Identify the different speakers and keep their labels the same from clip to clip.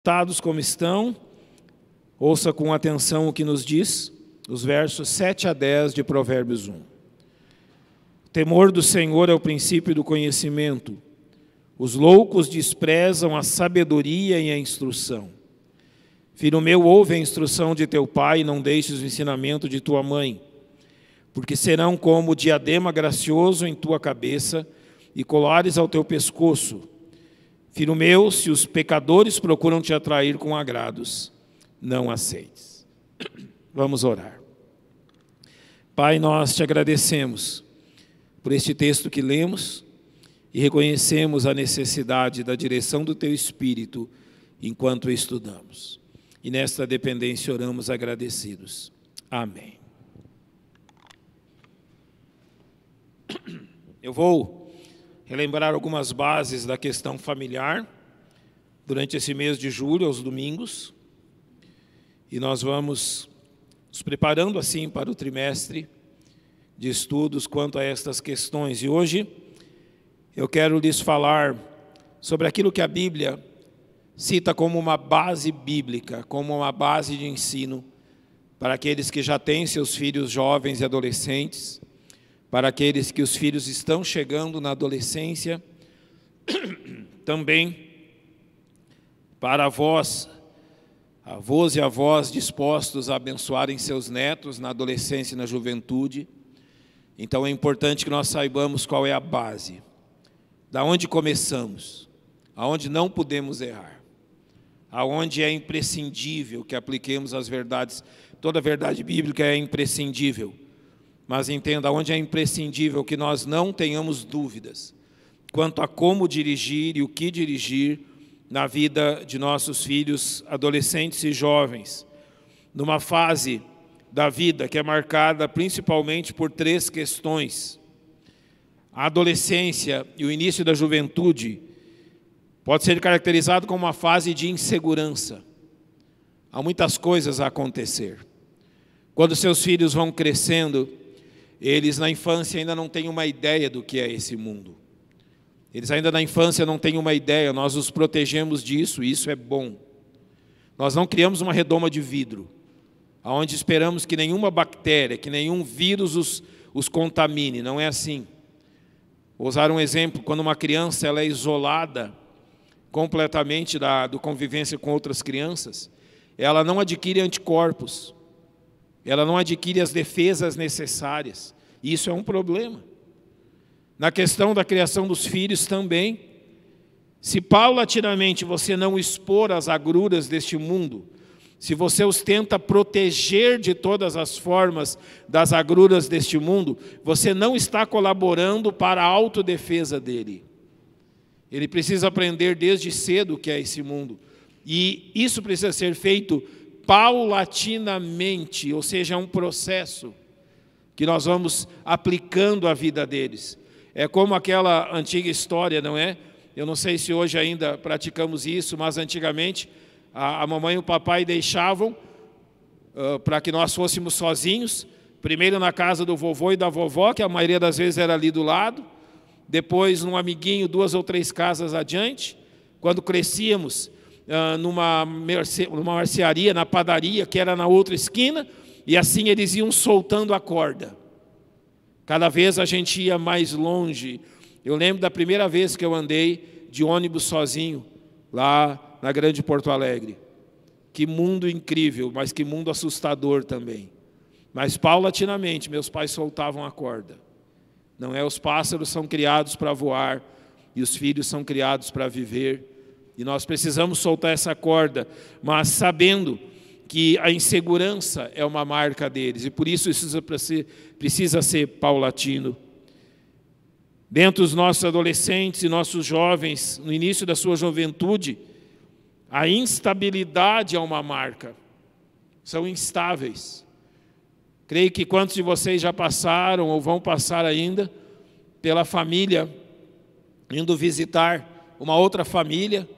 Speaker 1: Sentados como estão, ouça com atenção o que nos diz os versos 7 a 10 de Provérbios 1. O temor do Senhor é o princípio do conhecimento. Os loucos desprezam a sabedoria e a instrução. Filho meu, ouve a instrução de teu pai e não deixes o ensinamento de tua mãe, porque serão como diadema gracioso em tua cabeça e colares ao teu pescoço. Filho meu, se os pecadores procuram te atrair com agrados, não aceites. Vamos orar. Pai, nós te agradecemos por este texto que lemos e reconhecemos a necessidade da direção do teu Espírito enquanto estudamos. E nesta dependência oramos agradecidos. Amém. Eu vou relembrar algumas bases da questão familiar durante esse mês de julho, aos domingos. E nós vamos nos preparando assim para o trimestre de estudos quanto a estas questões. E hoje eu quero lhes falar sobre aquilo que a Bíblia cita como uma base bíblica, como uma base de ensino para aqueles que já têm seus filhos jovens e adolescentes, para aqueles que os filhos estão chegando na adolescência, também para avós e avós dispostos a abençoarem seus netos na adolescência e na juventude. Então é importante que nós saibamos qual é a base, da onde começamos, aonde não podemos errar, aonde é imprescindível que apliquemos as verdades. Toda a verdade bíblica é imprescindível. Mas entenda, onde é imprescindível que nós não tenhamos dúvidas quanto a como dirigir e o que dirigir na vida de nossos filhos, adolescentes e jovens, numa fase da vida que é marcada principalmente por 3 questões. A adolescência e o início da juventude pode ser caracterizado como uma fase de insegurança. Há muitas coisas a acontecer. Quando seus filhos vão crescendo, eles na infância ainda não têm uma ideia do que é esse mundo. Eles ainda na infância não têm uma ideia, nós os protegemos disso, e isso é bom. Nós não criamos uma redoma de vidro, onde esperamos que nenhuma bactéria, que nenhum vírus os contamine, não é assim. Vou usar um exemplo, quando uma criança ela é isolada completamente do convivência com outras crianças, ela não adquire anticorpos, ela não adquire as defesas necessárias. Isso é um problema. Na questão da criação dos filhos também, se paulatinamente você não expor as agruras deste mundo, se você os tenta proteger de todas as formas das agruras deste mundo, você não está colaborando para a autodefesa dele. Ele precisa aprender desde cedo o que é esse mundo. E isso precisa ser feito paulatinamente, ou seja, é um processo que nós vamos aplicando à vida deles. É como aquela antiga história, não é? Eu não sei se hoje ainda praticamos isso, mas antigamente a mamãe e o papai deixavam para que nós fôssemos sozinhos, primeiro na casa do vovô e da vovó, que a maioria das vezes era ali do lado, depois num amiguinho 2 ou 3 casas adiante. Quando crescíamos, numa mercearia, na padaria, que era na outra esquina, e assim eles iam soltando a corda. Cada vez a gente ia mais longe. Eu lembro da primeira vez que eu andei de ônibus sozinho, lá na Grande Porto Alegre. Que mundo incrível, mas que mundo assustador também. Mas paulatinamente meus pais soltavam a corda. Não é? Os pássaros são criados para voar e os filhos são criados para viver. E nós precisamos soltar essa corda, mas sabendo que a insegurança é uma marca deles, e por isso precisa ser paulatino. Dentro dos nossos adolescentes e nossos jovens, no início da sua juventude, a instabilidade é uma marca. São instáveis. Creio que quantos de vocês já passaram ou vão passar ainda pela família, indo visitar uma outra família,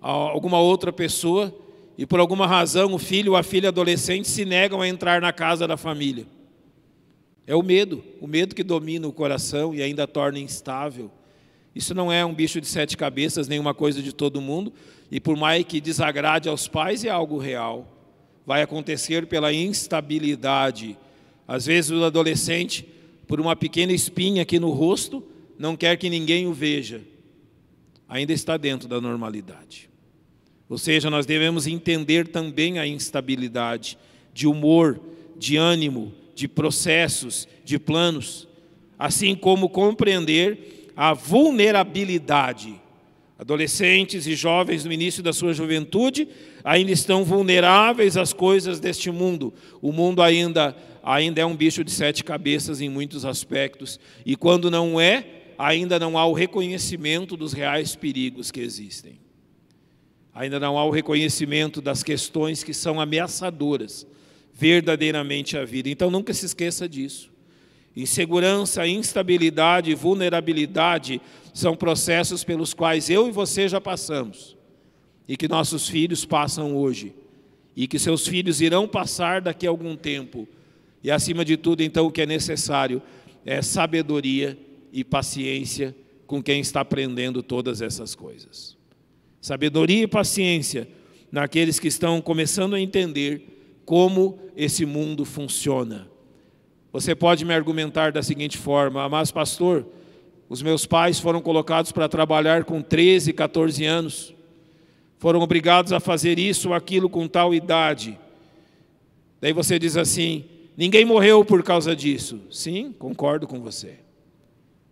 Speaker 1: alguma outra pessoa, e por alguma razão o filho ou a filha adolescente se negam a entrar na casa da família. É o medo que domina o coração e ainda torna instável. Isso não é um bicho de 7 cabeças, nenhuma coisa de todo mundo, e por mais que desagrade aos pais, é algo real. Vai acontecer pela instabilidade. Às vezes o adolescente, por uma pequena espinha aqui no rosto, não quer que ninguém o veja. Ainda está dentro da normalidade. Ou seja, nós devemos entender também a instabilidade de humor, de ânimo, de processos, de planos, assim como compreender a vulnerabilidade. Adolescentes e jovens no início da sua juventude ainda estão vulneráveis às coisas deste mundo. O mundo ainda é um bicho de 7 cabeças em muitos aspectos. E quando não é, ainda não há o reconhecimento dos reais perigos que existem. Ainda não há o reconhecimento das questões que são ameaçadoras verdadeiramente à vida. Então nunca se esqueça disso. Insegurança, instabilidade e vulnerabilidade são processos pelos quais eu e você já passamos e que nossos filhos passam hoje e que seus filhos irão passar daqui a algum tempo. E acima de tudo, então, o que é necessário é sabedoria e paciência com quem está aprendendo todas essas coisas. Sabedoria e paciência naqueles que estão começando a entender como esse mundo funciona. Você pode me argumentar da seguinte forma: mas pastor, os meus pais foram colocados para trabalhar com 13, 14 anos, foram obrigados a fazer isso ou aquilo com tal idade. Daí você diz assim: ninguém morreu por causa disso. Sim, concordo com você.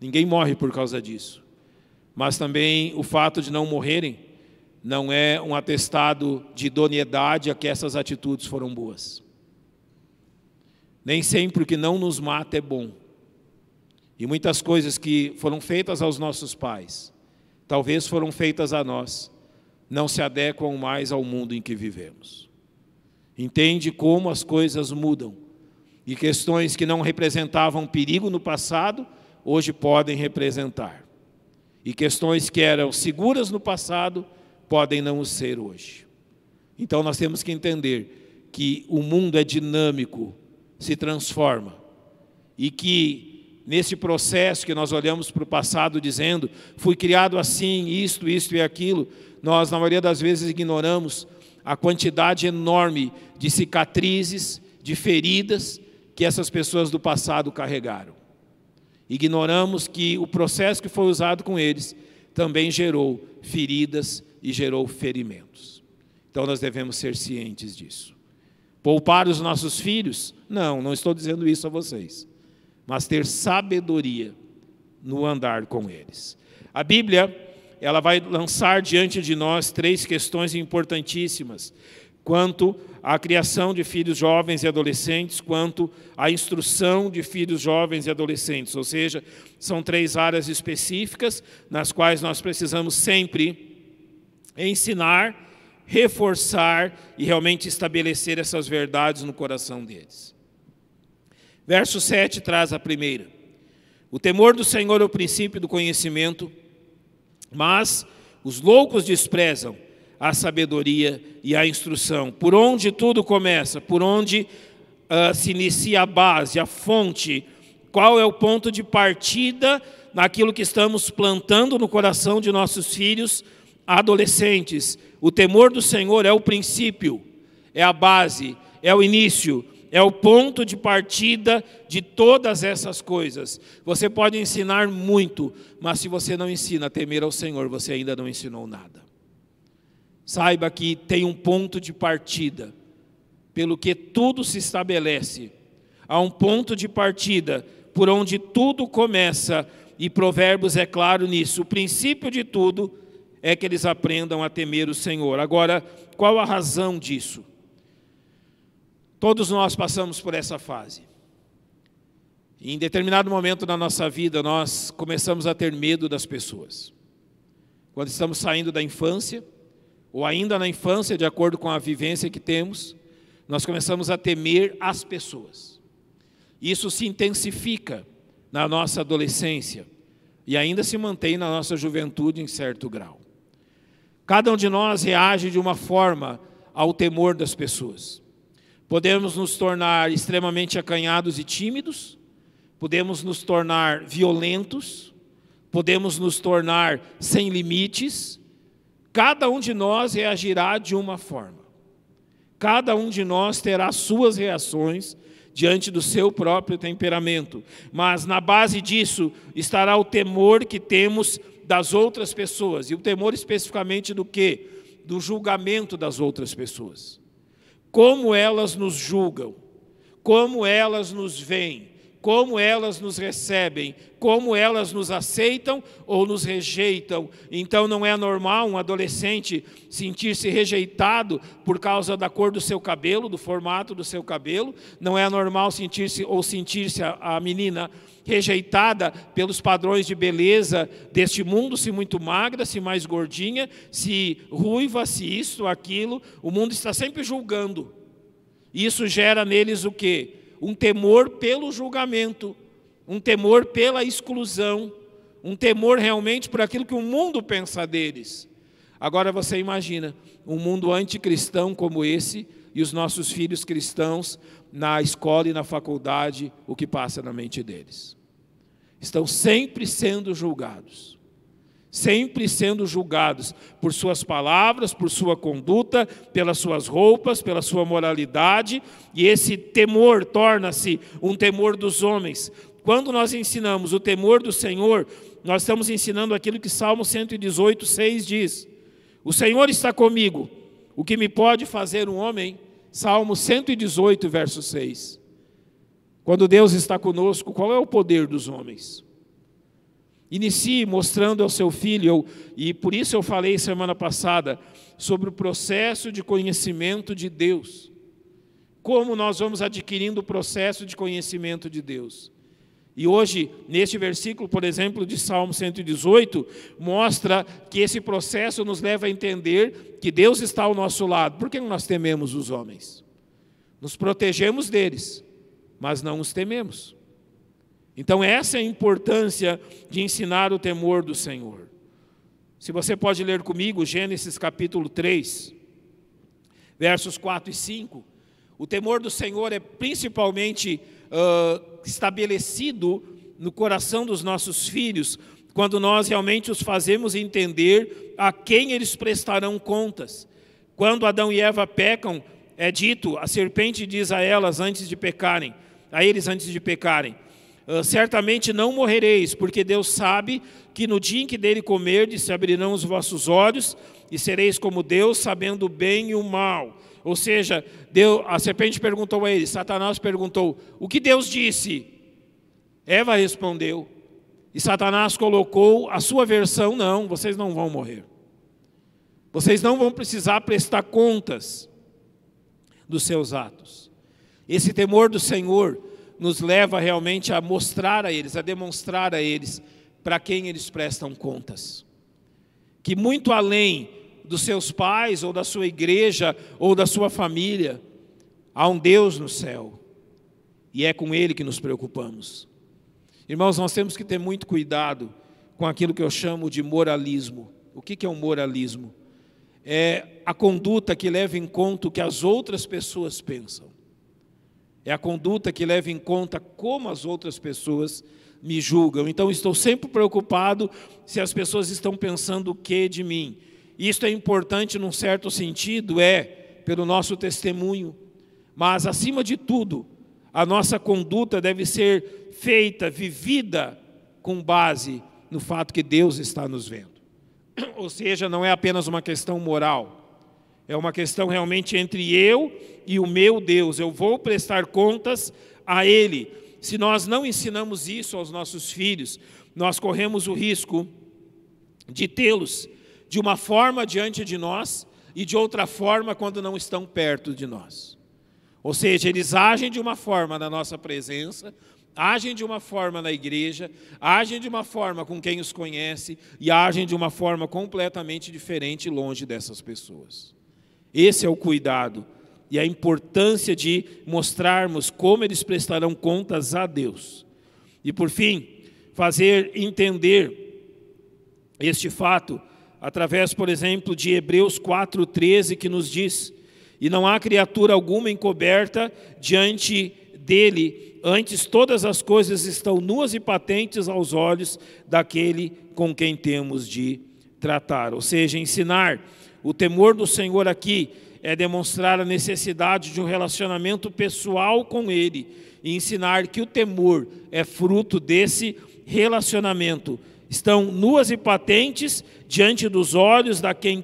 Speaker 1: Ninguém morre por causa disso. Mas também o fato de não morrerem não é um atestado de idoneidade a que essas atitudes foram boas. Nem sempre o que não nos mata é bom. E muitas coisas que foram feitas aos nossos pais, talvez foram feitas a nós, não se adequam mais ao mundo em que vivemos. Entende como as coisas mudam. E questões que não representavam perigo no passado, hoje podem representar. E questões que eram seguras no passado, podem não o ser hoje. Então nós temos que entender que o mundo é dinâmico, se transforma. E que nesse processo que nós olhamos para o passado dizendo, fui criado assim, isto e aquilo, nós na maioria das vezes ignoramos a quantidade enorme de cicatrizes, de feridas que essas pessoas do passado carregaram. Ignoramos que o processo que foi usado com eles também gerou feridas e gerou ferimentos. Então nós devemos ser cientes disso. Poupar os nossos filhos? Não estou dizendo isso a vocês. Mas ter sabedoria no andar com eles. A Bíblia, ela vai lançar diante de nós 3 questões importantíssimas quanto à criação de filhos jovens e adolescentes, quanto à instrução de filhos jovens e adolescentes. Ou seja, são 3 áreas específicas nas quais nós precisamos sempre ensinar, reforçar e realmente estabelecer essas verdades no coração deles. Verso 7 traz a primeira. O temor do Senhor é o princípio do conhecimento, mas os loucos desprezam a sabedoria e a instrução. Por onde tudo começa, por onde se inicia a base, a fonte, qual é o ponto de partida naquilo que estamos plantando no coração de nossos filhos adolescentes. O temor do Senhor é o princípio, é a base, é o início, é o ponto de partida de todas essas coisas. Você pode ensinar muito, mas se você não ensina a temer ao Senhor, você ainda não ensinou nada. Saiba que tem um ponto de partida, pelo que tudo se estabelece. Há um ponto de partida, por onde tudo começa, e Provérbios é claro nisso. O princípio de tudo é que eles aprendam a temer o Senhor. Agora, qual a razão disso? Todos nós passamos por essa fase. E em determinado momento da nossa vida, nós começamos a ter medo das pessoas. Quando estamos saindo da infância, ou ainda na infância, de acordo com a vivência que temos, nós começamos a temer as pessoas. Isso se intensifica na nossa adolescência e ainda se mantém na nossa juventude em certo grau. Cada um de nós reage de uma forma ao temor das pessoas. Podemos nos tornar extremamente acanhados e tímidos, podemos nos tornar violentos, podemos nos tornar sem limites, cada um de nós reagirá de uma forma. Cada um de nós terá suas reações diante do seu próprio temperamento. Mas na base disso estará o temor que temos das outras pessoas. E o temor especificamente do quê? Do julgamento das outras pessoas. Como elas nos julgam, como elas nos veem, como elas nos recebem, como elas nos aceitam ou nos rejeitam. Então não é normal um adolescente sentir-se rejeitado por causa da cor do seu cabelo, do formato do seu cabelo. Não é normal sentir-se a menina rejeitada pelos padrões de beleza deste mundo, se muito magra, se mais gordinha, se ruiva, se isso, aquilo. O mundo está sempre julgando. Isso gera neles o quê? Um temor pelo julgamento, um temor pela exclusão, um temor realmente por aquilo que o mundo pensa deles. Agora você imagina um mundo anticristão como esse e os nossos filhos cristãos na escola e na faculdade, o que passa na mente deles. Estão sempre sendo julgados. Sempre sendo julgados por suas palavras, por sua conduta, pelas suas roupas, pela sua moralidade, e esse temor torna-se um temor dos homens. Quando nós ensinamos o temor do Senhor, nós estamos ensinando aquilo que Salmo 118, 6 diz. O Senhor está comigo, o que me pode fazer um homem? Salmo 118, verso 6. Quando Deus está conosco, qual é o poder dos homens? Inicie mostrando ao seu filho, e por isso eu falei semana passada, sobre o processo de conhecimento de Deus. Como nós vamos adquirindo o processo de conhecimento de Deus. E hoje, neste versículo, por exemplo, de Salmo 118, mostra que esse processo nos leva a entender que Deus está ao nosso lado. Por que nós tememos os homens? Nos protegemos deles, mas não os tememos. Então essa é a importância de ensinar o temor do Senhor. Se você pode ler comigo Gênesis capítulo 3, versos 4 e 5, o temor do Senhor é principalmente estabelecido no coração dos nossos filhos, quando nós realmente os fazemos entender a quem eles prestarão contas. Quando Adão e Eva pecam, é dito, a serpente diz a eles antes de pecarem, certamente não morrereis, porque Deus sabe que no dia em que dele comerdes se abrirão os vossos olhos e sereis como Deus, sabendo o bem e o mal. Ou seja, a serpente perguntou a ele, Satanás perguntou, o que Deus disse? Eva respondeu, e Satanás colocou a sua versão, não, vocês não vão morrer. Vocês não vão precisar prestar contas dos seus atos. Esse temor do Senhor nos leva realmente a mostrar a eles, a demonstrar a eles para quem eles prestam contas. Que muito além dos seus pais, ou da sua igreja, ou da sua família, há um Deus no céu, e é com Ele que nos preocupamos. Irmãos, nós temos que ter muito cuidado com aquilo que eu chamo de moralismo. O que é um moralismo? É a conduta que leva em conta o que as outras pessoas pensam. É a conduta que leva em conta como as outras pessoas me julgam. Então, estou sempre preocupado se as pessoas estão pensando o que de mim. Isto é importante num certo sentido, pelo nosso testemunho. Mas, acima de tudo, a nossa conduta deve ser feita, vivida, com base no fato que Deus está nos vendo. Ou seja, não é apenas uma questão moral. É uma questão realmente entre eu e o meu Deus. Eu vou prestar contas a Ele. Se nós não ensinamos isso aos nossos filhos, nós corremos o risco de tê-los de uma forma diante de nós e de outra forma quando não estão perto de nós. Ou seja, eles agem de uma forma na nossa presença, agem de uma forma na igreja, agem de uma forma com quem os conhece e agem de uma forma completamente diferente longe dessas pessoas. Esse é o cuidado e a importância de mostrarmos como eles prestarão contas a Deus. E por fim, fazer entender este fato através, por exemplo, de Hebreus 4:13, que nos diz: e não há criatura alguma encoberta diante dele, antes todas as coisas estão nuas e patentes aos olhos daquele com quem temos de tratar. Ou seja, ensinar o temor do Senhor aqui é demonstrar a necessidade de um relacionamento pessoal com Ele e ensinar que o temor é fruto desse relacionamento. Estão nuas e patentes diante dos olhos daquele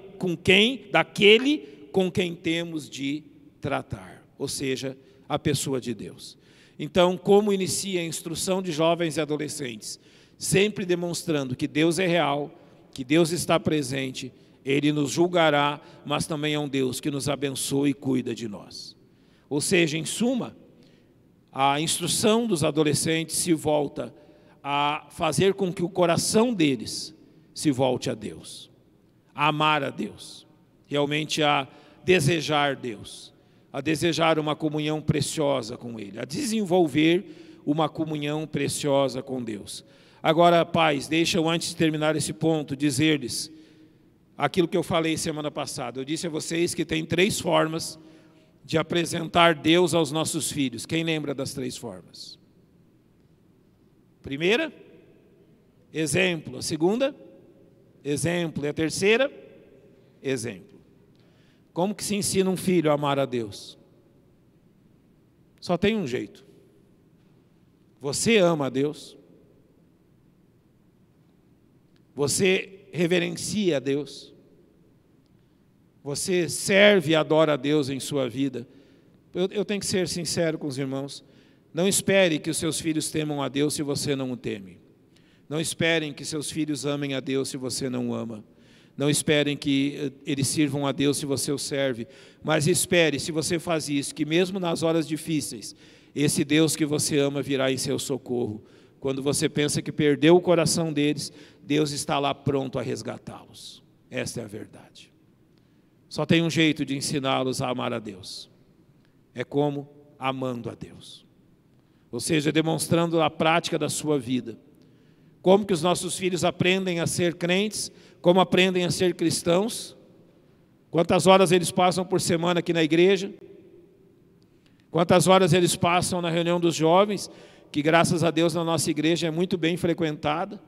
Speaker 1: com quem temos de tratar, ou seja, a pessoa de Deus. Então, como inicia a instrução de jovens e adolescentes? Sempre demonstrando que Deus é real, que Deus está presente, Ele nos julgará, mas também é um Deus que nos abençoa e cuida de nós. Ou seja, em suma, a instrução dos adolescentes se volta a fazer com que o coração deles se volte a Deus, a amar a Deus, realmente a desejar Deus, a desejar uma comunhão preciosa com Ele, a desenvolver uma comunhão preciosa com Deus. Agora, pais, deixa eu, antes de terminar esse ponto, dizer-lhes aquilo que eu falei semana passada. Eu disse a vocês que tem 3 formas de apresentar Deus aos nossos filhos. Quem lembra das 3 formas? Primeira, exemplo. A segunda, exemplo. E a terceira, exemplo. Como que se ensina um filho a amar a Deus? Só tem um jeito. Você ama a Deus. Você reverencia a Deus. Você serve e adora a Deus em sua vida. Eu tenho que ser sincero com os irmãos. Não espere que os seus filhos temam a Deus se você não o teme. Não esperem que seus filhos amem a Deus se você não o ama. Não esperem que eles sirvam a Deus se você o serve. Mas espere, se você faz isso, que mesmo nas horas difíceis, esse Deus que você ama virá em seu socorro. Quando você pensa que perdeu o coração deles, Deus está lá pronto a resgatá-los. Esta é a verdade. Só tem um jeito de ensiná-los a amar a Deus. É como? Amando a Deus. Ou seja, demonstrando a prática da sua vida. Como que os nossos filhos aprendem a ser crentes? Como aprendem a ser cristãos? Quantas horas eles passam por semana aqui na igreja? Quantas horas eles passam na reunião dos jovens, que graças a Deus na nossa igreja é muito bem frequentada?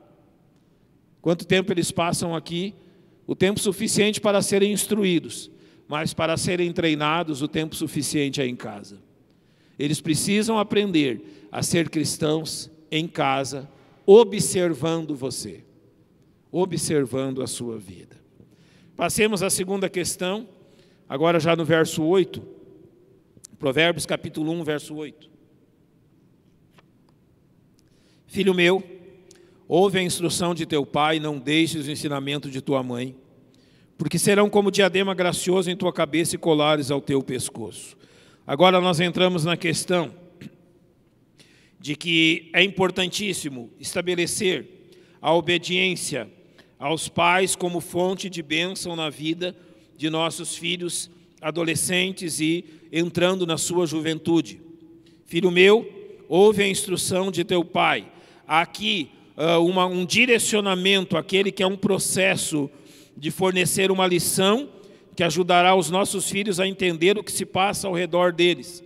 Speaker 1: Quanto tempo eles passam aqui? O tempo suficiente para serem instruídos, mas para serem treinados, o tempo suficiente é em casa. Eles precisam aprender a ser cristãos em casa, observando você, observando a sua vida. Passemos à segunda questão, agora já no verso 8, Provérbios capítulo 1, verso 8. Filho meu, ouve a instrução de teu pai, não deixes o ensinamento de tua mãe, porque serão como diadema gracioso em tua cabeça e colares ao teu pescoço. Agora nós entramos na questão de que é importantíssimo estabelecer a obediência aos pais como fonte de bênção na vida de nossos filhos adolescentes e entrando na sua juventude. Filho meu, ouve a instrução de teu pai. Há aqui um direcionamento, aquele que é um processo de fornecer uma lição que ajudará os nossos filhos a entender o que se passa ao redor deles.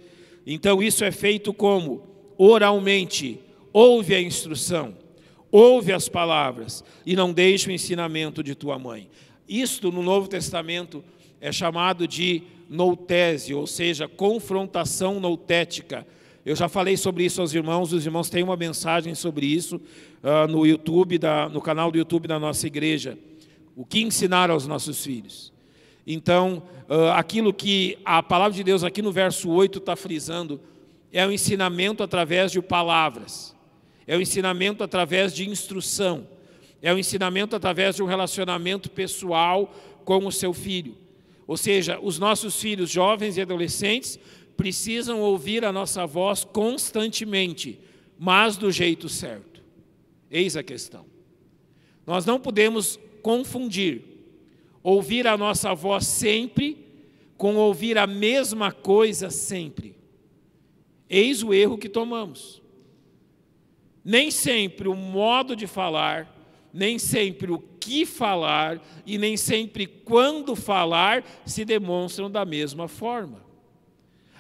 Speaker 1: Então isso é feito como? Oralmente. Ouve a instrução, ouve as palavras e não deixe o ensinamento de tua mãe. Isto no Novo Testamento é chamado de noutese, ou seja, confrontação noutética. Eu já falei sobre isso aos irmãos, os irmãos têm uma mensagem sobre isso no YouTube, no canal do YouTube da nossa igreja. O que ensinar aos nossos filhos. Então, aquilo que a palavra de Deus aqui no verso 8 está frisando, é o ensinamento através de palavras, é o ensinamento através de instrução, é o ensinamento através de um relacionamento pessoal com o seu filho. Ou seja, os nossos filhos jovens e adolescentes precisam ouvir a nossa voz constantemente, mas do jeito certo. Eis a questão. Nós não podemos confundir ouvir a nossa voz sempre com ouvir a mesma coisa sempre. Eis o erro que tomamos. Nem sempre o modo de falar, nem sempre o que falar e nem sempre quando falar se demonstram da mesma forma.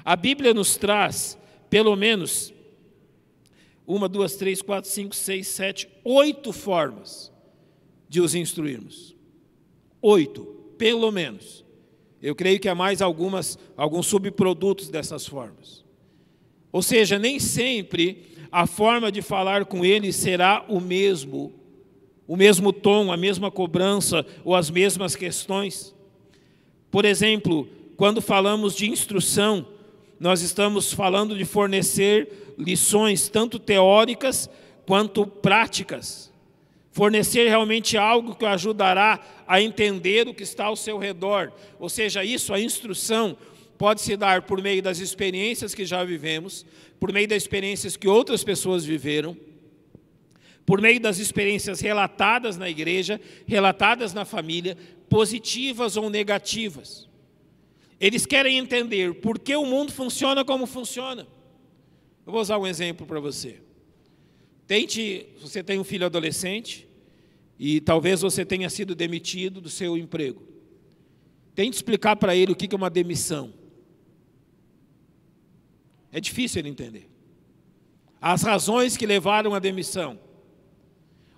Speaker 1: A Bíblia nos traz, pelo menos, 1, 2, 3, 4, 5, 6, 7, 8 formas de os instruirmos. 8, pelo menos. Eu creio que há mais alguns subprodutos dessas formas. Ou seja, nem sempre a forma de falar com ele será o mesmo tom, a mesma cobrança ou as mesmas questões. Por exemplo, quando falamos de instrução, nós estamos falando de fornecer lições tanto teóricas quanto práticas. Fornecer realmente algo que o ajudará a entender o que está ao seu redor. Ou seja, a instrução pode se dar por meio das experiências que já vivemos, por meio das experiências que outras pessoas viveram, por meio das experiências relatadas na igreja, relatadas na família, positivas ou negativas. Eles querem entender por que o mundo funciona como funciona. Eu vou usar um exemplo para você. Você tem um filho adolescente e talvez você tenha sido demitido do seu emprego. Tente explicar para ele o que é uma demissão. É difícil ele entender. As razões que levaram à demissão.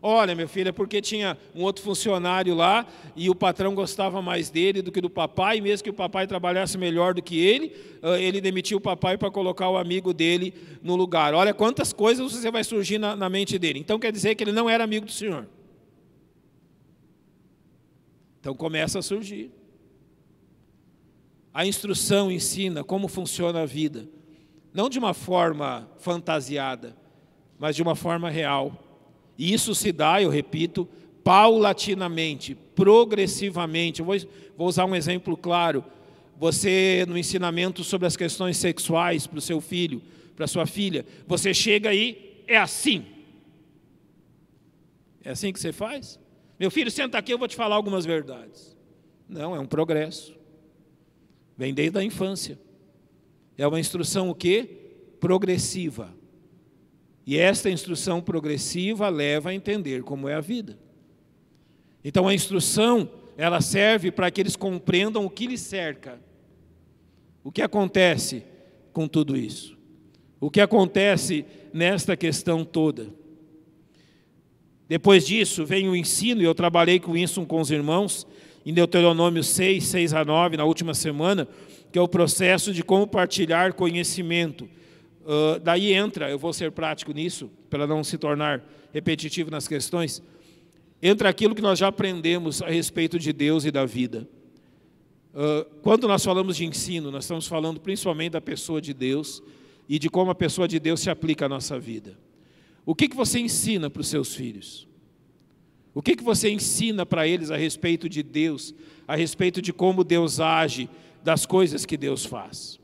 Speaker 1: Olha, meu filho, é porque tinha um outro funcionário lá e o patrão gostava mais dele do que do papai, e mesmo que o papai trabalhasse melhor do que ele demitiu o papai para colocar o amigo dele no lugar. Olha quantas coisas você vai surgir na mente dele. Então quer dizer que ele não era amigo do Senhor. Então começa a surgir. A instrução ensina como funciona a vida. Não de uma forma fantasiada, mas de uma forma real. E isso se dá, eu repito, paulatinamente, progressivamente. Eu vou usar um exemplo claro. Você, no ensinamento sobre as questões sexuais para o seu filho, para a sua filha, você chega aí, é assim. É assim que você faz? Meu filho, senta aqui, eu vou te falar algumas verdades. Não, é um progresso. Vem desde a infância. É uma instrução o quê? Progressiva. E esta instrução progressiva leva a entender como é a vida. Então a instrução, ela serve para que eles compreendam o que lhes cerca. O que acontece com tudo isso? O que acontece nesta questão toda? Depois disso vem o ensino, e eu trabalhei com isso com os irmãos, em Deuteronômio 6, 6 a 9, na última semana, que é o processo de compartilhar conhecimento. Daí entra, eu vou ser prático nisso, para não se tornar repetitivo nas questões, entra aquilo que nós já aprendemos a respeito de Deus e da vida. Quando nós falamos de ensino, nós estamos falando principalmente da pessoa de Deus e de como a pessoa de Deus se aplica à nossa vida. O que você ensina para os seus filhos? O que você ensina para eles a respeito de Deus, a respeito de como Deus age, das coisas que Deus faz?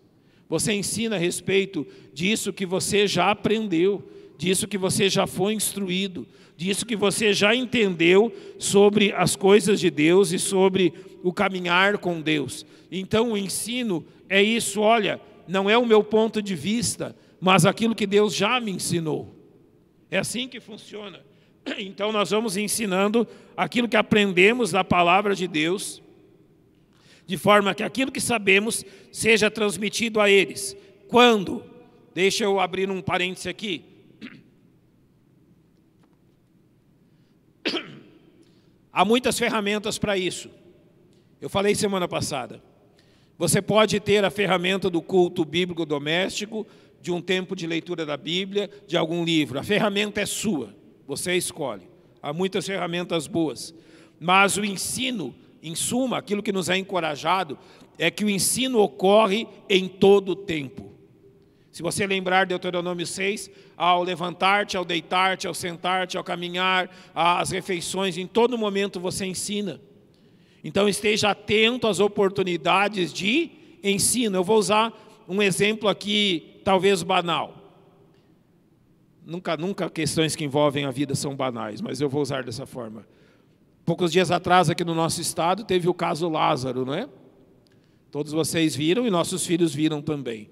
Speaker 1: Você ensina a respeito disso que você já aprendeu, disso que você já foi instruído, disso que você já entendeu sobre as coisas de Deus e sobre o caminhar com Deus. Então o ensino é isso, olha, não é o meu ponto de vista, mas aquilo que Deus já me ensinou. É assim que funciona. Então nós vamos ensinando aquilo que aprendemos da palavra de Deus, de forma que aquilo que sabemos seja transmitido a eles. Quando? Deixa eu abrir um parêntese aqui. Há muitas ferramentas para isso. Eu falei semana passada. Você pode ter a ferramenta do culto bíblico doméstico, de um tempo de leitura da Bíblia, de algum livro. A ferramenta é sua, você escolhe. Há muitas ferramentas boas. Mas o ensino, em suma, aquilo que nos é encorajado, é que o ensino ocorre em todo o tempo. Se você lembrar de Deuteronômio 6, ao levantar-te, ao deitar-te, ao sentar-te, ao caminhar, às refeições, em todo momento você ensina. Então esteja atento às oportunidades de ensino. Eu vou usar um exemplo aqui, talvez banal. Nunca questões que envolvem a vida são banais, mas eu vou usar dessa forma. Poucos dias atrás, aqui no nosso estado, teve o caso Lázaro, não é? Todos vocês viram e nossos filhos viram também.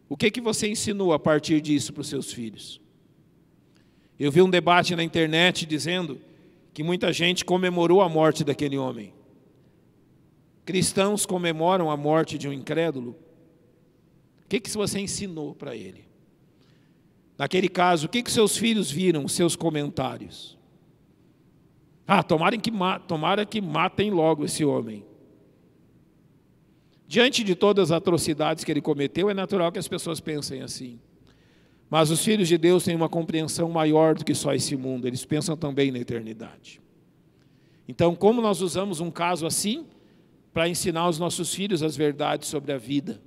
Speaker 1: O que você ensinou a partir disso para os seus filhos? Eu vi um debate na internet dizendo que muita gente comemorou a morte daquele homem. Cristãos comemoram a morte de um incrédulo. O que você ensinou para ele? Naquele caso, o que seus filhos viram, seus comentários? Tomara que matem logo esse homem. Diante de todas as atrocidades que ele cometeu, é natural que as pessoas pensem assim. Mas os filhos de Deus têm uma compreensão maior do que só esse mundo, eles pensam também na eternidade. Então, como nós usamos um caso assim para ensinar os nossos filhos as verdades sobre a vida?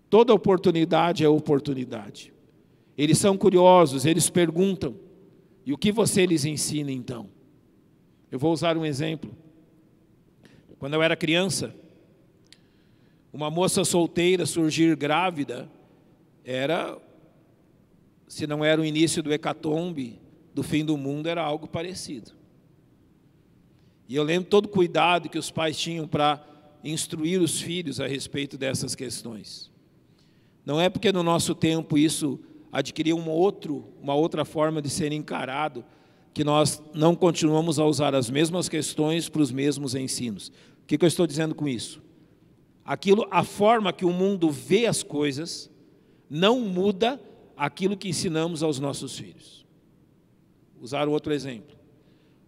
Speaker 1: Toda oportunidade é oportunidade. Eles são curiosos, eles perguntam. E o que você lhes ensina então? Eu vou usar um exemplo. Quando eu era criança, uma moça solteira surgir grávida se não era o início do hecatombe, do fim do mundo, era algo parecido. E eu lembro todo o cuidado que os pais tinham para instruir os filhos a respeito dessas questões. Não é porque no nosso tempo isso adquiriu uma outra forma de ser encarado, que nós não continuamos a usar as mesmas questões para os mesmos ensinos. O que eu estou dizendo com isso? A forma que o mundo vê as coisas não muda aquilo que ensinamos aos nossos filhos. Vou usar outro exemplo.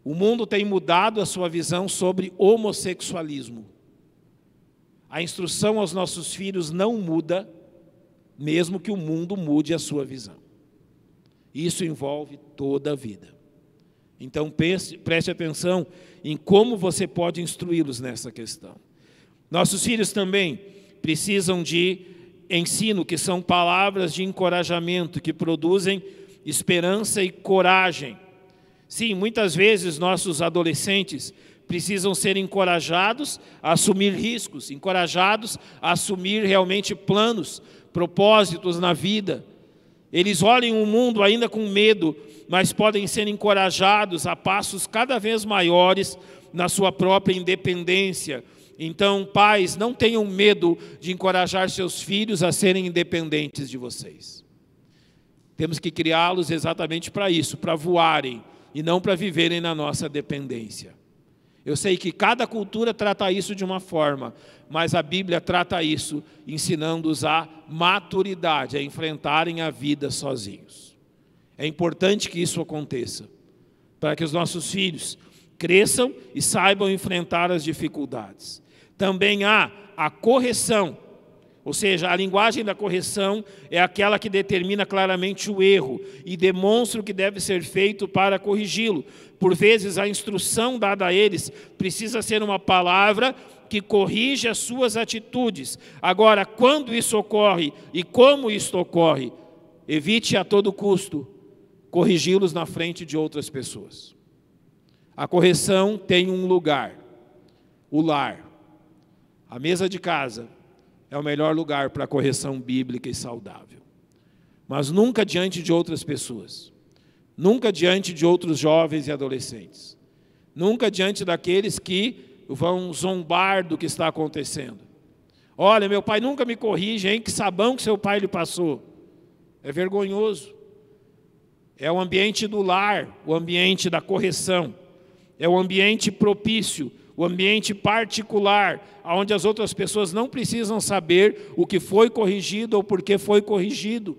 Speaker 1: O mundo tem mudado a sua visão sobre homossexualismo. A instrução aos nossos filhos não muda, mesmo que o mundo mude a sua visão. Isso envolve toda a vida. Então preste atenção em como você pode instruí-los nessa questão. Nossos filhos também precisam de ensino, que são palavras de encorajamento, que produzem esperança e coragem. Sim, muitas vezes nossos adolescentes precisam ser encorajados a assumir riscos, encorajados a assumir realmente planos, propósitos na vida. Eles olham o mundo ainda com medo, mas podem ser encorajados a passos cada vez maiores na sua própria independência. Então, pais, não tenham medo de encorajar seus filhos a serem independentes de vocês. Temos que criá-los exatamente para isso, para voarem, e não para viverem na nossa dependência. Eu sei que cada cultura trata isso de uma forma, mas a Bíblia trata isso ensinando-os a maturidade, a enfrentarem a vida sozinhos. É importante que isso aconteça, para que os nossos filhos cresçam e saibam enfrentar as dificuldades. Também há a correção, ou seja, a linguagem da correção é aquela que determina claramente o erro e demonstra o que deve ser feito para corrigi-lo. Por vezes, a instrução dada a eles precisa ser uma palavra que corrige as suas atitudes. Agora, quando isso ocorre e como isso ocorre, evite a todo custo corrigi-los na frente de outras pessoas. A correção tem um lugar, o lar. A mesa de casa é o melhor lugar para a correção bíblica e saudável. Mas nunca diante de outras pessoas. Nunca diante de outros jovens e adolescentes. Nunca diante daqueles que vão zombar do que está acontecendo. Olha, meu pai nunca me corrige, hein? Que sabão que seu pai lhe passou. É vergonhoso. É o ambiente do lar, o ambiente da correção. É o ambiente propício, o ambiente particular, onde as outras pessoas não precisam saber o que foi corrigido ou por que foi corrigido.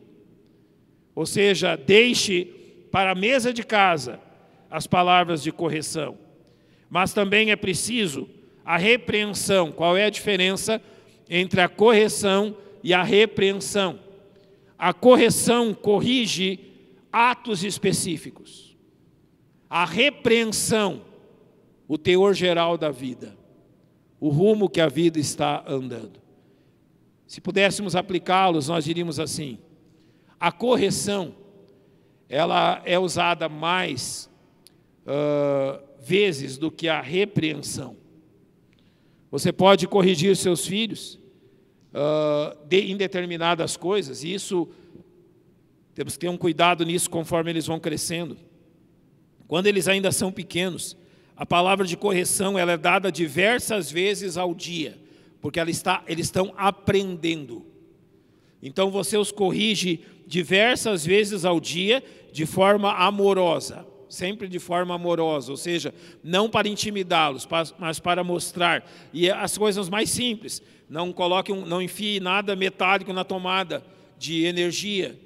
Speaker 1: Ou seja, deixe para a mesa de casa as palavras de correção. Mas também é preciso a repreensão. Qual é a diferença entre a correção e a repreensão? A correção corrige atos específicos. A repreensão, o teor geral da vida, o rumo que a vida está andando. Se pudéssemos aplicá-los, nós diríamos assim: a correção, ela é usada mais vezes do que a repreensão. Você pode corrigir seus filhos em determinadas coisas, e isso, temos que ter um cuidado nisso conforme eles vão crescendo. Quando eles ainda são pequenos, a palavra de correção ela é dada diversas vezes ao dia, porque eles estão aprendendo. Então você os corrige diversas vezes ao dia de forma amorosa, sempre de forma amorosa, ou seja, não para intimidá-los, mas para mostrar. E as coisas mais simples, não enfie nada metálico na tomada de energia,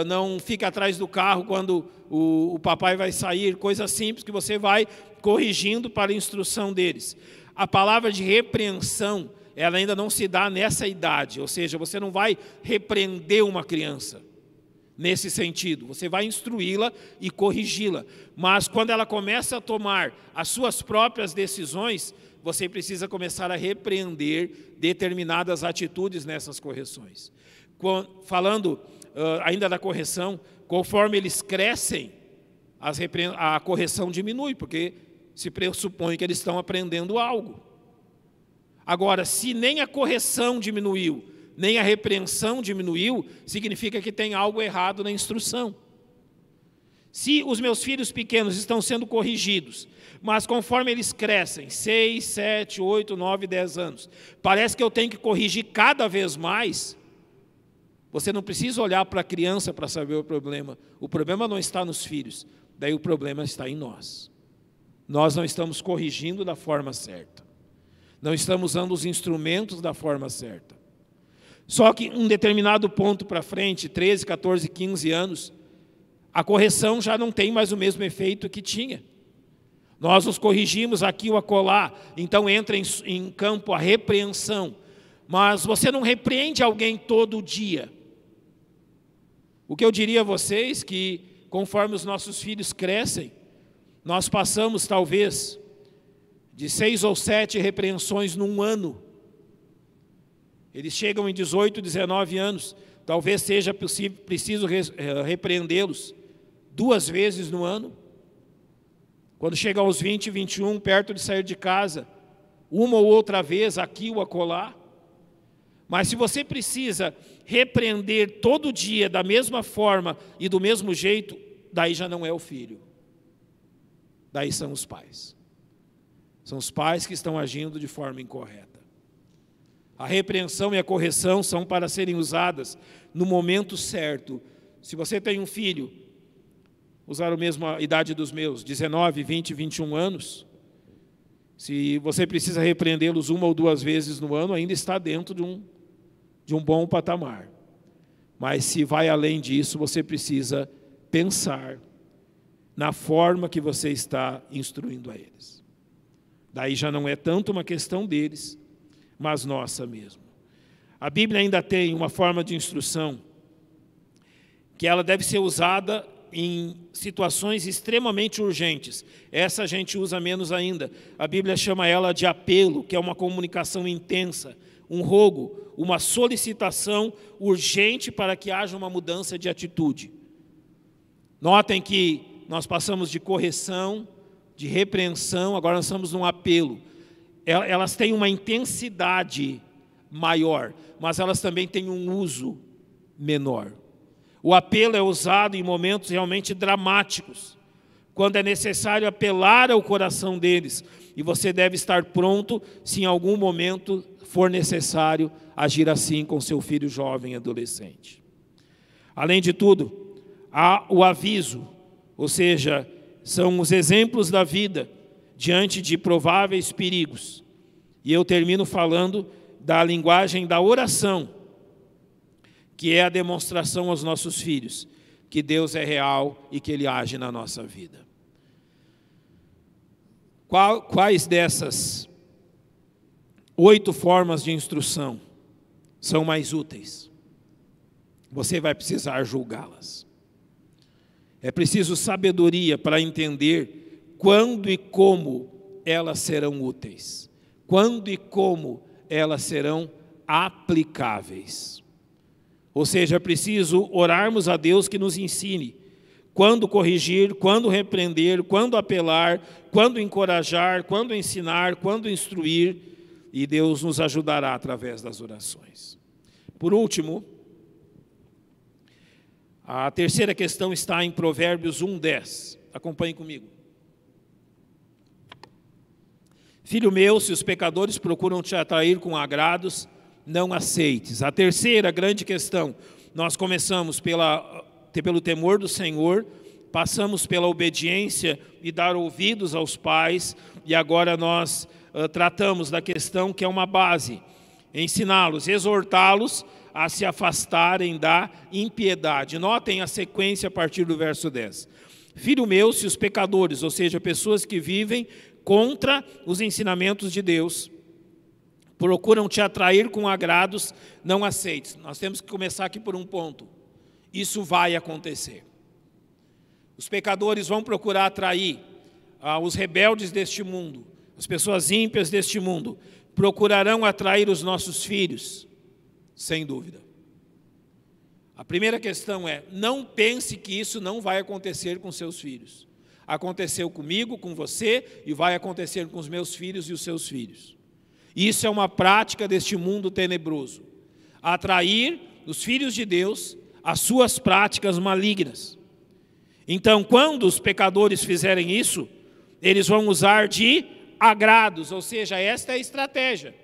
Speaker 1: não fica atrás do carro quando o papai vai sair, coisas simples que você vai corrigindo para a instrução deles. A palavra de repreensão, ela ainda não se dá nessa idade, ou seja, você não vai repreender uma criança nesse sentido, você vai instruí-la e corrigi-la. Mas quando ela começa a tomar as suas próprias decisões, você precisa começar a repreender determinadas atitudes nessas correções. Falando ainda da correção, conforme eles crescem, a correção diminui, porque se pressupõe que eles estão aprendendo algo. Agora, se nem a correção diminuiu, nem a repreensão diminuiu, significa que tem algo errado na instrução. Se os meus filhos pequenos estão sendo corrigidos, mas conforme eles crescem, 6, 7, 8, 9, 10 anos, parece que eu tenho que corrigir cada vez mais, você não precisa olhar para a criança para saber o problema. O problema não está nos filhos, daí o problema está em nós. Nós não estamos corrigindo da forma certa. Não estamos usando os instrumentos da forma certa. Só que um determinado ponto para frente, 13, 14, 15 anos, a correção já não tem mais o mesmo efeito que tinha. Nós nos corrigimos aqui ou acolá, então entra em campo a repreensão. Mas você não repreende alguém todo dia. O que eu diria a vocês que, conforme os nossos filhos crescem, nós passamos talvez de 6 ou 7 repreensões num ano. Eles chegam em 18, 19 anos, talvez seja preciso repreendê-los 2 vezes no ano. Quando chega aos 20, 21, perto de sair de casa, uma ou outra vez, aqui ou acolá. Mas se você precisa repreender todo dia da mesma forma e do mesmo jeito, daí já não é o filho. Daí são os pais. São os pais que estão agindo de forma incorreta. A repreensão e a correção são para serem usadas no momento certo. Se você tem um filho, usar a mesma idade dos meus, 19, 20, 21 anos, se você precisa repreendê-los 1 ou 2 vezes no ano, ainda está dentro de um bom patamar. Mas se vai além disso, você precisa pensar na forma que você está instruindo a eles. Daí já não é tanto uma questão deles, mas nossa mesmo. A Bíblia ainda tem uma forma de instrução que ela deve ser usada em situações extremamente urgentes. Essa a gente usa menos ainda. A Bíblia chama ela de apelo, que é uma comunicação intensa, um rogo, uma solicitação urgente para que haja uma mudança de atitude. Notem que nós passamos de correção, de repreensão, agora nós estamos num apelo. Elas têm uma intensidade maior, mas elas também têm um uso menor. O apelo é usado em momentos realmente dramáticos, quando é necessário apelar ao coração deles, e você deve estar pronto se em algum momento for necessário agir assim com seu filho jovem e adolescente. Além de tudo, há o aviso, ou seja, são os exemplos da vida diante de prováveis perigos. E eu termino falando da linguagem da oração, que é a demonstração aos nossos filhos que Deus é real e que Ele age na nossa vida. Quais dessas 8 formas de instrução são mais úteis? Você vai precisar julgá-las. É preciso sabedoria para entender quando e como elas serão úteis, quando e como elas serão aplicáveis. Ou seja, é preciso orarmos a Deus que nos ensine quando corrigir, quando repreender, quando apelar, quando encorajar, quando ensinar, quando instruir, e Deus nos ajudará através das orações. Por último, a terceira questão está em Provérbios 1:10. Acompanhe comigo. Filho meu, se os pecadores procuram te atrair com agrados, não aceites. A terceira grande questão, nós começamos pelo temor do Senhor, passamos pela obediência e dar ouvidos aos pais, e agora nós tratamos da questão que é uma base, ensiná-los, exortá-los a se afastarem da impiedade. Notem a sequência a partir do verso 10. Filho meu, se os pecadores, ou seja, pessoas que vivem contra os ensinamentos de Deus, procuram te atrair com agrados, não aceites. Nós temos que começar aqui por um ponto. Isso vai acontecer. Os pecadores vão procurar atrair os rebeldes deste mundo, as pessoas ímpias deste mundo, procurarão atrair os nossos filhos, sem dúvida. A primeira questão é, não pense que isso não vai acontecer com seus filhos. Aconteceu comigo, com você, e vai acontecer com os meus filhos e os seus filhos. Isso é uma prática deste mundo tenebroso. Atrair os filhos de Deus às suas práticas malignas. Então, quando os pecadores fizerem isso, eles vão usar de agrados, ou seja, esta é a estratégia.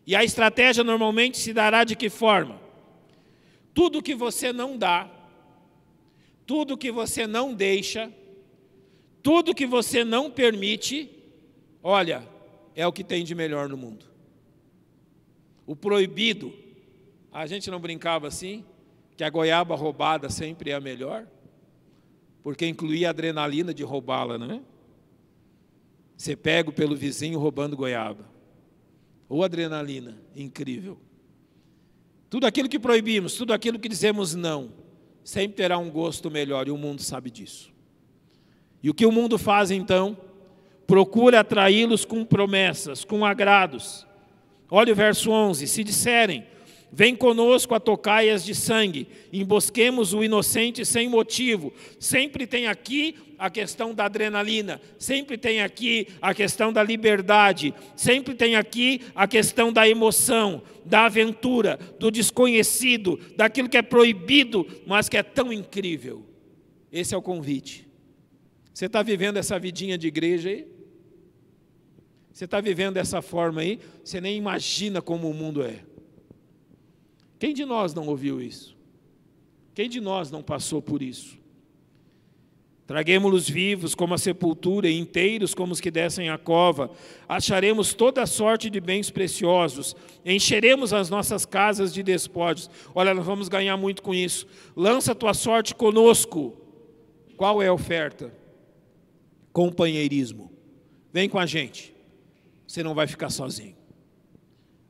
Speaker 1: E a estratégia normalmente se dará de que forma? Tudo que você não dá, tudo que você não deixa, tudo que você não permite, olha, é o que tem de melhor no mundo. O proibido, a gente não brincava assim, que a goiaba roubada sempre é a melhor, porque incluía a adrenalina de roubá-la, não é? Ser pego pelo vizinho roubando goiaba. Ou adrenalina, incrível. Tudo aquilo que proibimos, tudo aquilo que dizemos não, sempre terá um gosto melhor, e o mundo sabe disso. E o que o mundo faz então? Procura atraí-los com promessas, com agrados. Olha o verso 11, se disserem, vem conosco a tocaias de sangue, embosquemos o inocente sem motivo. Sempre tem aqui a questão da adrenalina, sempre tem aqui a questão da liberdade, sempre tem aqui a questão da emoção, da aventura, do desconhecido, daquilo que é proibido, mas que é tão incrível. Esse é o convite. Você está vivendo essa vidinha de igreja aí? Você está vivendo dessa forma aí? Você nem imagina como o mundo é. Quem de nós não ouviu isso? Quem de nós não passou por isso? Traguemo-los vivos como a sepultura e inteiros como os que descem à cova. Acharemos toda sorte de bens preciosos. Encheremos as nossas casas de despojos. Olha, nós vamos ganhar muito com isso. Lança a tua sorte conosco. Qual é a oferta? Companheirismo. Vem com a gente. Você não vai ficar sozinho.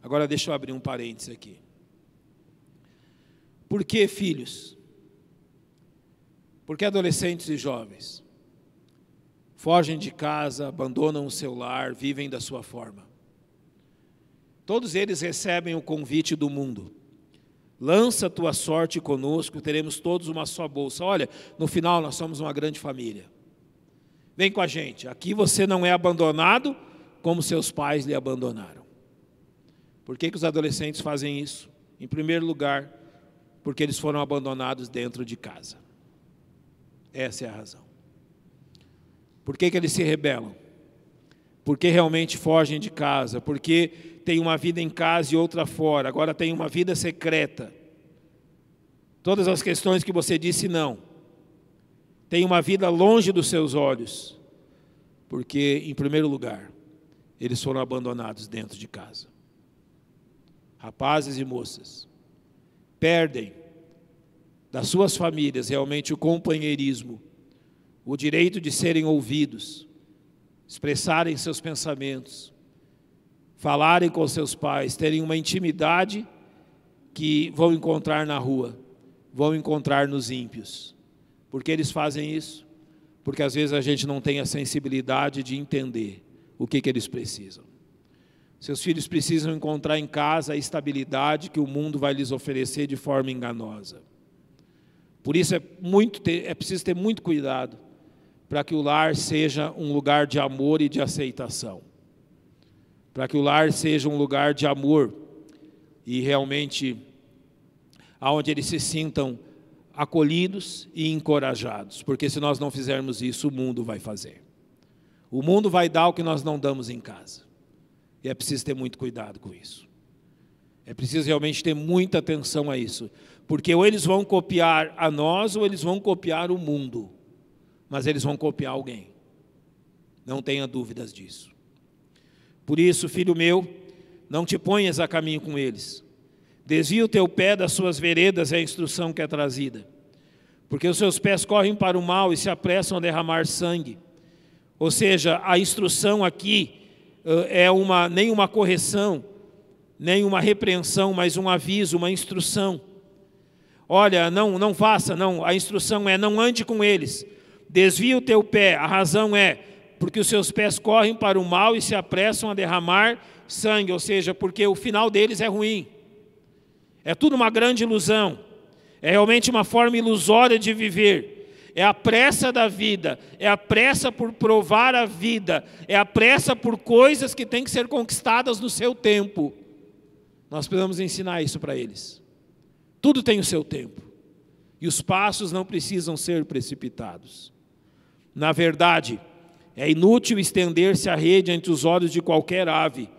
Speaker 1: Agora deixa eu abrir um parênteses aqui. Por que filhos? Por que adolescentes e jovens fogem de casa, abandonam o seu lar, vivem da sua forma? Todos eles recebem o convite do mundo. Lança a tua sorte conosco, teremos todos uma só bolsa. Olha, no final nós somos uma grande família. Vem com a gente. Aqui você não é abandonado como seus pais lhe abandonaram. Por que os adolescentes fazem isso? Em primeiro lugar, porque eles foram abandonados dentro de casa. Essa é a razão. Por que eles se rebelam? Porque realmente fogem de casa, porque tem uma vida em casa e outra fora, agora tem uma vida secreta. Todas as questões que você disse não. Tem uma vida longe dos seus olhos, porque, em primeiro lugar, eles foram abandonados dentro de casa. Rapazes e moças, perdem das suas famílias realmente o companheirismo, o direito de serem ouvidos, expressarem seus pensamentos, falarem com seus pais, terem uma intimidade que vão encontrar na rua, vão encontrar nos ímpios. Por que eles fazem isso? Porque às vezes a gente não tem a sensibilidade de entender o que eles precisam. Seus filhos precisam encontrar em casa a estabilidade que o mundo vai lhes oferecer de forma enganosa. Por isso é preciso ter muito cuidado para que o lar seja um lugar de amor e de aceitação. Para que o lar seja um lugar de amor e realmente onde eles se sintam acolhidos e encorajados. Porque se nós não fizermos isso, o mundo vai fazer. O mundo vai dar o que nós não damos em casa. E é preciso ter muito cuidado com isso. É preciso realmente ter muita atenção a isso. Porque ou eles vão copiar a nós, ou eles vão copiar o mundo. Mas eles vão copiar alguém. Não tenha dúvidas disso. Por isso, filho meu, não te ponhas a caminho com eles. Desvia o teu pé das suas veredas, é a instrução que é trazida. Porque os seus pés correm para o mal e se apressam a derramar sangue. Ou seja, a instrução aqui nem uma correção, nem uma repreensão, mas um aviso, uma instrução. Olha, não faça, não. A instrução é: não ande com eles. Desvia o teu pé. A razão é porque os seus pés correm para o mal e se apressam a derramar sangue. Ou seja, porque o final deles é ruim. É tudo uma grande ilusão. É realmente uma forma ilusória de viver. É a pressa da vida. É a pressa por provar a vida. É a pressa por coisas que têm que ser conquistadas no seu tempo. Nós precisamos ensinar isso para eles. Tudo tem o seu tempo. E os passos não precisam ser precipitados. Na verdade, é inútil estender-se a rede ante os olhos de qualquer ave.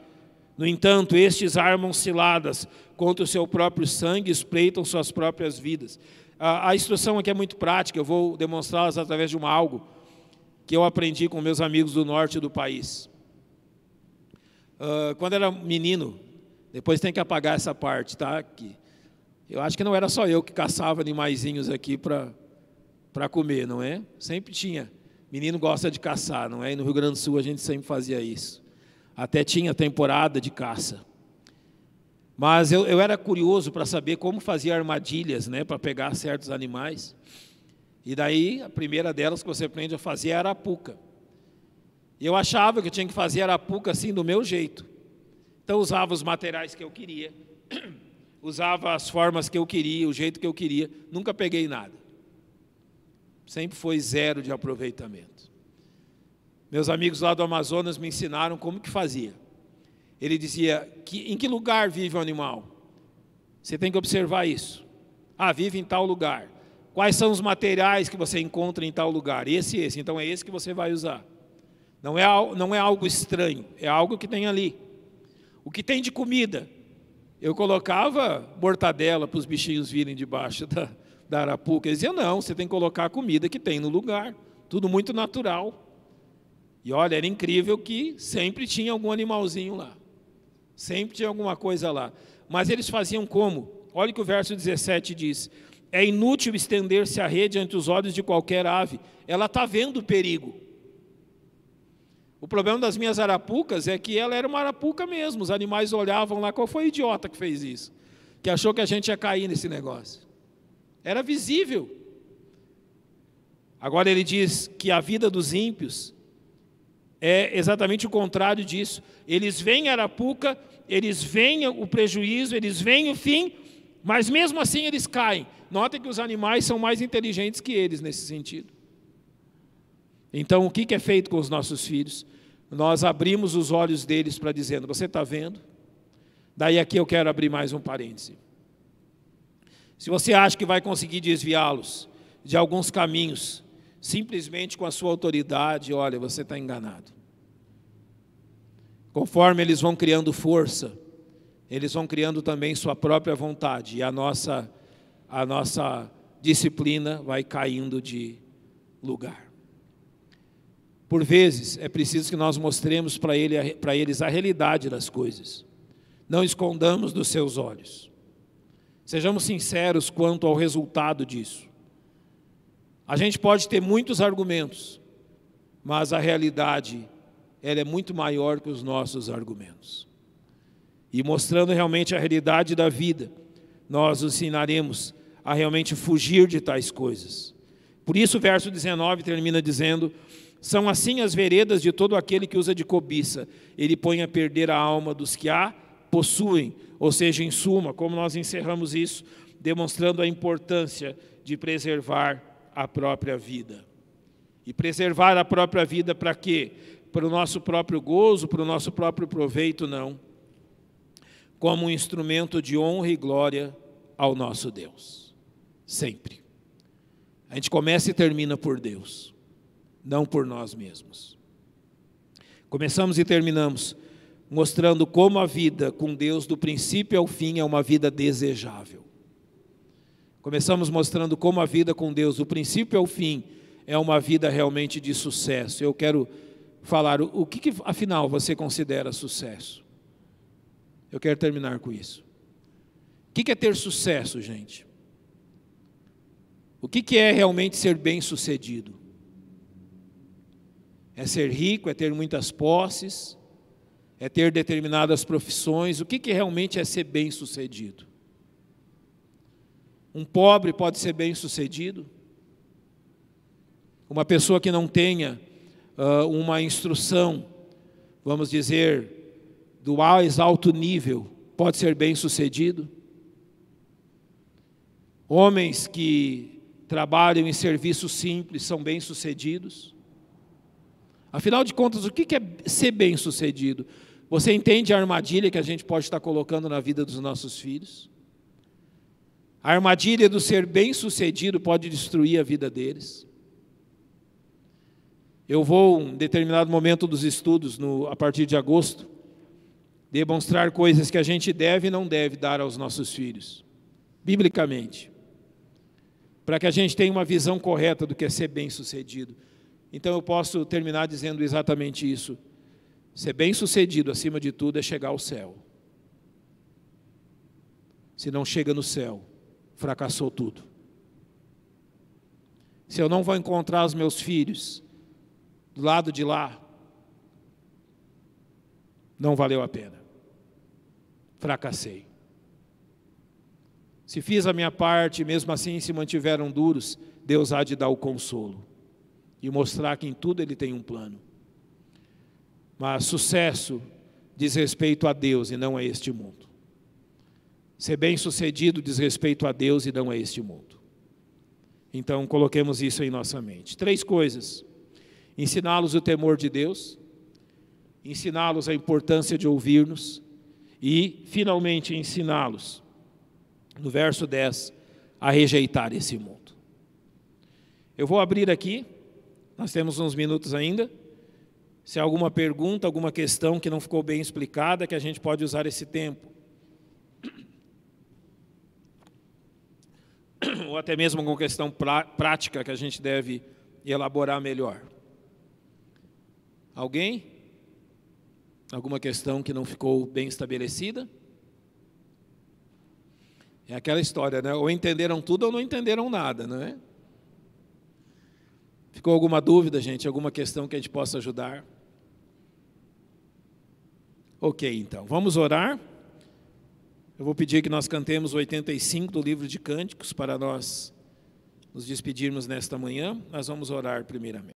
Speaker 1: No entanto, estes armam ciladas contra o seu próprio sangue e espreitam suas próprias vidas. A instrução aqui é muito prática, eu vou demonstrá-las através de algo que eu aprendi com meus amigos do norte do país. Quando era menino, depois tem que apagar essa parte, tá? Eu acho que não era só eu que caçava animaizinhos aqui para comer, não é? Sempre tinha. Menino gosta de caçar, não é? E no Rio Grande do Sul a gente sempre fazia isso. Até tinha temporada de caça. Mas eu era curioso para saber como fazia armadilhas, né, para pegar certos animais. E daí, a primeira delas que você aprende a fazer é a arapuca. E eu achava que eu tinha que fazer a arapuca assim, do meu jeito. Então, usava os materiais que eu queria, usava as formas que eu queria, o jeito que eu queria. Nunca peguei nada. Sempre foi zero de aproveitamento. Meus amigos lá do Amazonas me ensinaram como que fazia. Ele dizia, em que lugar vive o animal? Você tem que observar isso. Vive em tal lugar. Quais são os materiais que você encontra em tal lugar? Esse. Então é esse que você vai usar. Não é algo estranho, é algo que tem ali. O que tem de comida? Eu colocava mortadela para os bichinhos virem debaixo da arapuca. Eles diziam, não, você tem que colocar a comida que tem no lugar. Tudo muito natural. E olha, era incrível que sempre tinha algum animalzinho lá. Sempre tinha alguma coisa lá. Mas eles faziam como? Olha o que o verso 17 diz. É inútil estender-se a rede ante os olhos de qualquer ave. Ela está vendo o perigo. O problema das minhas arapucas é que ela era uma arapuca mesmo. Os animais olhavam lá. Qual foi o idiota que fez isso? Que achou que a gente ia cair nesse negócio. Era visível. Agora ele diz que a vida dos ímpios é exatamente o contrário disso. Eles veem a arapuca, eles veem o prejuízo, eles veem o fim, mas mesmo assim eles caem. Notem que os animais são mais inteligentes que eles nesse sentido. Então, o que é feito com os nossos filhos? Nós abrimos os olhos deles para dizendo, você está vendo? Daí aqui eu quero abrir mais um parêntese. Se você acha que vai conseguir desviá-los de alguns caminhos, simplesmente com a sua autoridade, olha, você está enganado. Conforme eles vão criando força, eles vão criando também sua própria vontade, e a nossa disciplina vai caindo de lugar. Por vezes, é preciso que nós mostremos para eles a realidade das coisas. Não escondamos dos seus olhos. Sejamos sinceros quanto ao resultado disso. A gente pode ter muitos argumentos, mas a realidade, ela é muito maior que os nossos argumentos. E mostrando realmente a realidade da vida, nós os ensinaremos a realmente fugir de tais coisas. Por isso o verso 19 termina dizendo, são assim as veredas de todo aquele que usa de cobiça, ele põe a perder a alma dos que a possuem, ou seja, em suma, como nós encerramos isso, demonstrando a importância de preservar a própria vida. E preservar a própria vida para quê? Para o nosso próprio gozo, para o nosso próprio proveito, não. Como um instrumento de honra e glória ao nosso Deus. Sempre. A gente começa e termina por Deus, não por nós mesmos. Começamos e terminamos mostrando como a vida com Deus, do princípio ao fim, é uma vida desejável. Começamos mostrando como a vida com Deus, do princípio ao fim, é uma vida realmente de sucesso. Eu quero falar, o que afinal você considera sucesso? Eu quero terminar com isso. O que é ter sucesso, gente? O que é realmente ser bem-sucedido? É ser rico, é ter muitas posses, é ter determinadas profissões. O que realmente é ser bem-sucedido? Um pobre pode ser bem-sucedido? Uma pessoa que não tenha uma instrução, vamos dizer, do mais alto nível, pode ser bem-sucedido? Homens que trabalham em serviços simples são bem-sucedidos? Afinal de contas, o que é ser bem-sucedido? Você entende a armadilha que a gente pode estar colocando na vida dos nossos filhos? A armadilha do ser bem-sucedido pode destruir a vida deles. Eu vou, em determinado momento dos estudos, a partir de agosto, demonstrar coisas que a gente deve e não deve dar aos nossos filhos, biblicamente, para que a gente tenha uma visão correta do que é ser bem-sucedido. Então eu posso terminar dizendo exatamente isso. Ser bem-sucedido, acima de tudo, é chegar ao céu. Se não chega no céu, fracassou tudo. Se eu não vou encontrar os meus filhos do lado de lá, não valeu a pena. Fracassei. Se fiz a minha parte, mesmo assim se mantiveram duros, Deus há de dar o consolo e mostrar que em tudo Ele tem um plano. Mas sucesso diz respeito a Deus e não a este mundo. Ser bem-sucedido diz respeito a Deus e não a este mundo. Então, coloquemos isso em nossa mente. 3 coisas. Ensiná-los o temor de Deus, ensiná-los a importância de ouvir-nos e, finalmente, ensiná-los, no verso 10, a rejeitar esse mundo. Eu vou abrir aqui, nós temos uns minutos ainda. Se há alguma pergunta, alguma questão que não ficou bem explicada, que a gente pode usar esse tempo. Ou até mesmo alguma questão prática que a gente deve elaborar melhor. Alguém? Alguma questão que não ficou bem estabelecida? É aquela história, né? Ou entenderam tudo ou não entenderam nada, não é? Ficou alguma dúvida, gente? Alguma questão que a gente possa ajudar? Ok, então, vamos orar. Eu vou pedir que nós cantemos o 85 do livro de Cânticos para nós nos despedirmos nesta manhã. Nós vamos orar primeiramente.